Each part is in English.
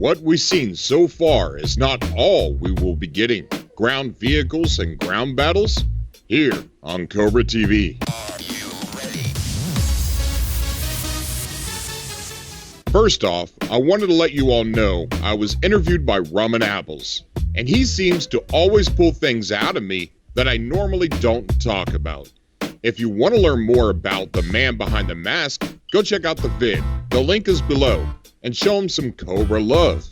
what we've seen so far is not all we will be getting. Ground vehicles and ground battles here on Cobra TV. First off, I wanted to let you all know I was interviewed by Ramen Apples, and he seems to always pull things out of me that I normally don't talk about. If you want to learn more about the man behind the mask, go check out the vid. The link is below, and show him some Cobra love.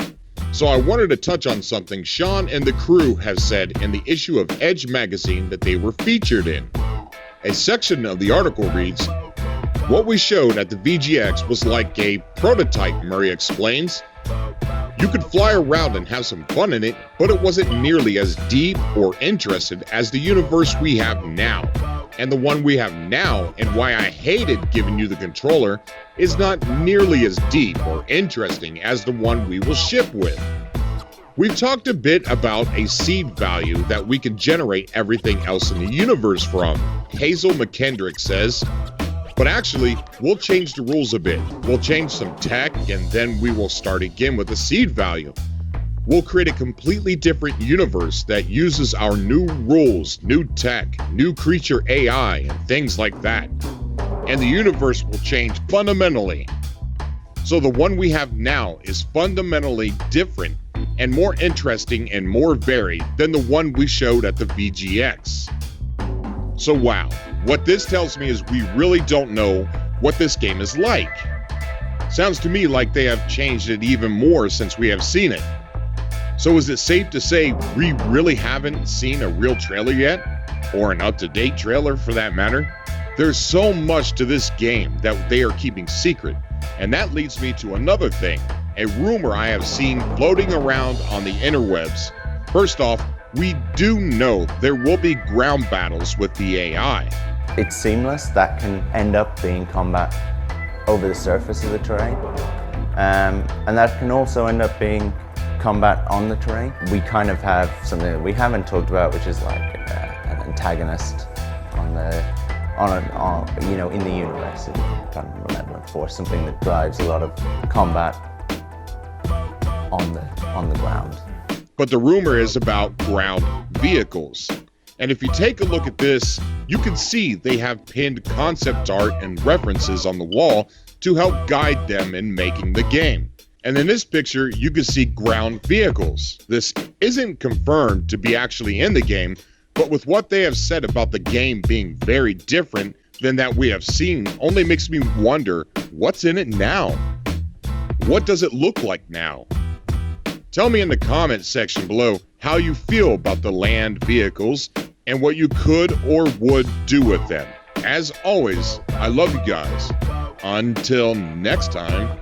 So I wanted to touch on something Sean and the crew have said in the issue of Edge magazine that they were featured in. A section of the article reads, "What we showed at the VGX was like a prototype," Murray explains. "You could fly around and have some fun in it, but it wasn't nearly as deep or interested as the universe we have now. And the one we have now, and why I hated giving you the controller, is not nearly as deep or interesting as the one we will ship with. We've talked a bit about a seed value that we can generate everything else in the universe from," Hazel McKendrick says. "But actually, we'll change the rules a bit. We'll change some tech, and then we will start again with a seed value. We'll create a completely different universe that uses our new rules, new tech, new creature AI, and things like that. And the universe will change fundamentally. So the one we have now is fundamentally different and more interesting and more varied than the one we showed at the VGX. So wow, what this tells me is we really don't know what this game is like. Sounds to me like they have changed it even more since we have seen it. So is it safe to say we really haven't seen a real trailer yet? Or an up-to-date trailer for that matter? There's so much to this game that they are keeping secret, and that leads me to another thing, a rumor I have seen floating around on the interwebs. First off, we do know there will be ground battles with the AI. It's seamless. That can end up being combat over the surface of the terrain, and that can also end up being combat on the terrain. We kind of have something that we haven't talked about, which is like an antagonist in the universe. If you can't remember before, something that drives a lot of combat on the ground. But the rumor is about ground vehicles. And if you take a look at this, you can see they have pinned concept art and references on the wall to help guide them in making the game. And in this picture, you can see ground vehicles. This isn't confirmed to be actually in the game, but with what they have said about the game being very different than that we have seen only makes me wonder what's in it now. What does it look like now? Tell me in the comment section below how you feel about the land vehicles and what you could or would do with them. As always, I love you guys. Until next time.